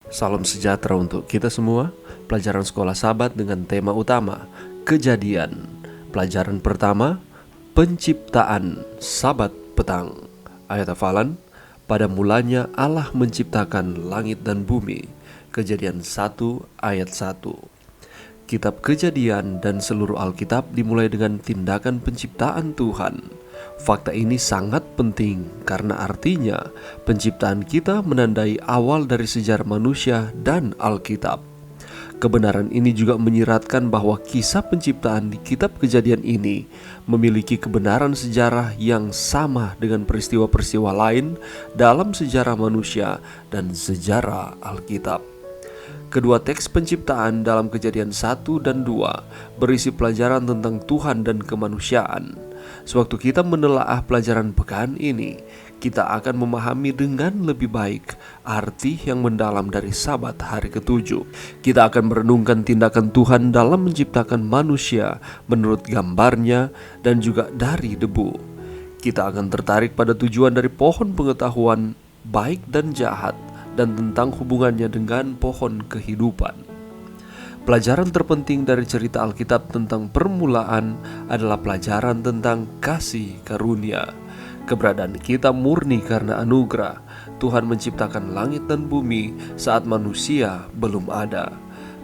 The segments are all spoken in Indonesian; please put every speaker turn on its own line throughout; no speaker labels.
Salam sejahtera untuk kita semua. Pelajaran sekolah Sabat dengan tema utama Kejadian. Pelajaran pertama, penciptaan. Sabat petang. Ayat hafalan, pada mulanya Allah menciptakan langit dan bumi. Kejadian 1 ayat 1. Kitab Kejadian dan seluruh Alkitab dimulai dengan tindakan penciptaan Tuhan. Fakta ini sangat penting karena artinya penciptaan kita menandai awal dari sejarah manusia dan Alkitab. Kebenaran ini juga menyiratkan bahwa kisah penciptaan di kitab Kejadian ini memiliki kebenaran sejarah yang sama dengan peristiwa-peristiwa lain dalam sejarah manusia dan sejarah Alkitab. Kedua teks penciptaan dalam Kejadian 1 dan 2 berisi pelajaran tentang Tuhan dan kemanusiaan. Sewaktu kita menelaah pelajaran pekan ini, kita akan memahami dengan lebih baik arti yang mendalam dari Sabat hari ketujuh. Kita akan merenungkan tindakan Tuhan dalam menciptakan manusia menurut gambarnya dan juga dari debu. Kita akan tertarik pada tujuan dari pohon pengetahuan baik dan jahat dan tentang hubungannya dengan pohon kehidupan. Pelajaran terpenting dari cerita Alkitab tentang permulaan adalah pelajaran tentang kasih karunia. Keberadaan kita murni karena anugerah. Tuhan menciptakan langit dan bumi saat manusia belum ada.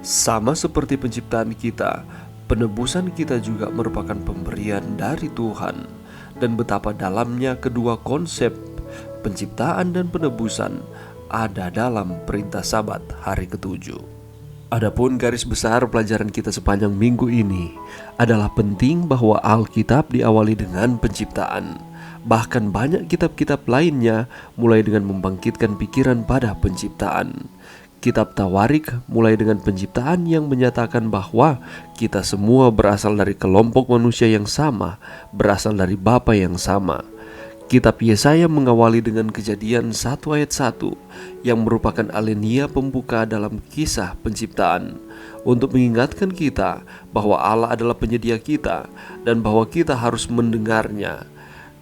Sama seperti penciptaan kita, penebusan kita juga merupakan pemberian dari Tuhan. Dan betapa dalamnya kedua konsep, penciptaan dan penebusan, ada dalam perintah Sabat hari ketujuh. Adapun garis besar pelajaran kita sepanjang minggu ini adalah penting bahwa Alkitab diawali dengan penciptaan. Bahkan banyak kitab-kitab lainnya mulai dengan membangkitkan pikiran pada penciptaan. Kitab Tawarik mulai dengan penciptaan yang menyatakan bahwa kita semua berasal dari kelompok manusia yang sama, berasal dari Bapa yang sama. Kitab Yesaya mengawali dengan Kejadian 1 ayat 1 yang merupakan alinea pembuka dalam kisah penciptaan untuk mengingatkan kita bahwa Allah adalah penyedia kita dan bahwa kita harus mendengarnya.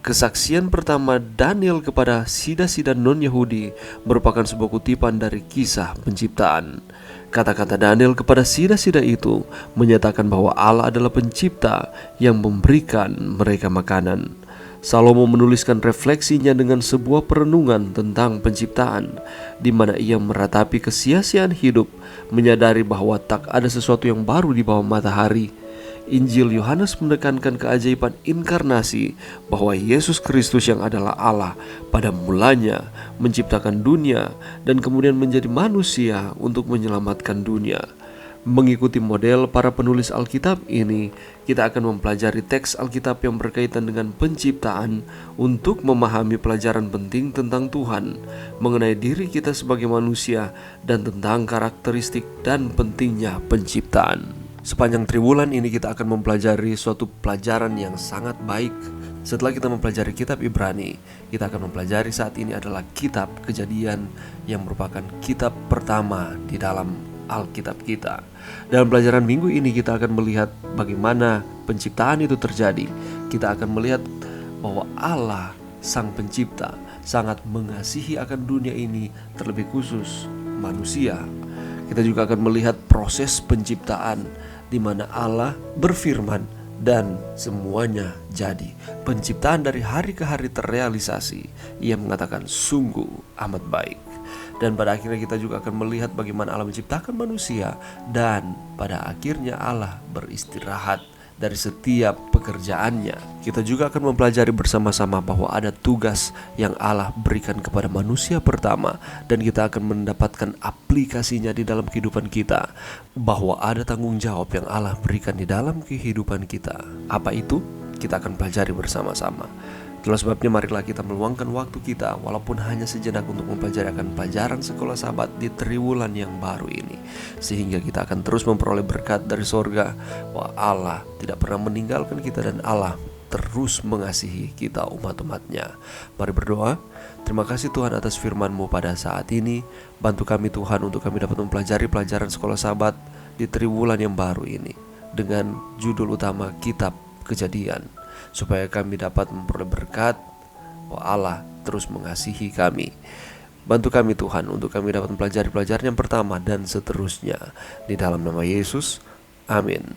Kesaksian pertama Daniel kepada sida-sida non-Yahudi merupakan sebuah kutipan dari kisah penciptaan. Kata-kata Daniel kepada sida-sida itu menyatakan bahwa Allah adalah pencipta yang memberikan mereka makanan. Salomo menuliskan refleksinya dengan sebuah perenungan tentang penciptaan, di mana ia meratapi kesia-siaan hidup, menyadari bahwa tak ada sesuatu yang baru di bawah matahari. Injil Yohanes menekankan keajaiban inkarnasi, bahwa Yesus Kristus yang adalah Allah pada mulanya menciptakan dunia dan kemudian menjadi manusia untuk menyelamatkan dunia. Mengikuti model para penulis Alkitab ini, kita akan mempelajari teks Alkitab yang berkaitan dengan penciptaan untuk memahami pelajaran penting tentang Tuhan, mengenai diri kita sebagai manusia, dan tentang karakteristik dan pentingnya penciptaan. Sepanjang triwulan ini kita akan mempelajari suatu pelajaran yang sangat baik. Setelah kita mempelajari kitab Ibrani, kita akan mempelajari saat ini adalah kitab Kejadian yang merupakan kitab pertama di dalam Alkitab kita. Dalam pelajaran minggu ini kita akan melihat bagaimana penciptaan itu terjadi. Kita akan melihat bahwa Allah sang pencipta sangat mengasihi akan dunia ini, terlebih khusus manusia. Kita juga akan melihat proses penciptaan di mana Allah berfirman dan semuanya jadi. Penciptaan dari hari ke hari terrealisasi. Ia mengatakan sungguh amat baik. Dan pada akhirnya kita juga akan melihat bagaimana Allah menciptakan manusia, dan pada akhirnya Allah beristirahat dari setiap pekerjaannya. Kita juga akan mempelajari bersama-sama bahwa ada tugas yang Allah berikan kepada manusia pertama, dan kita akan mendapatkan aplikasinya di dalam kehidupan kita, bahwa ada tanggung jawab yang Allah berikan di dalam kehidupan kita. Apa itu? Kita akan pelajari bersama-sama. Itulah sebabnya marilah kita meluangkan waktu kita walaupun hanya sejenak untuk mempelajari akan pelajaran sekolah Sabat di triwulan yang baru ini, sehingga kita akan terus memperoleh berkat dari sorga, bahwa Allah tidak pernah meninggalkan kita dan Allah terus mengasihi kita umat-umatnya. Mari berdoa. Terima kasih Tuhan atas firman-Mu pada saat ini. Bantu kami Tuhan untuk kami dapat mempelajari pelajaran sekolah Sabat di triwulan yang baru ini dengan judul utama Kitab Kejadian, supaya kami dapat memperoleh berkat bahwa Allah terus mengasihi kami. Bantu kami Tuhan untuk kami dapat mempelajari pelajaran yang pertama dan seterusnya. Di dalam nama Yesus, amin.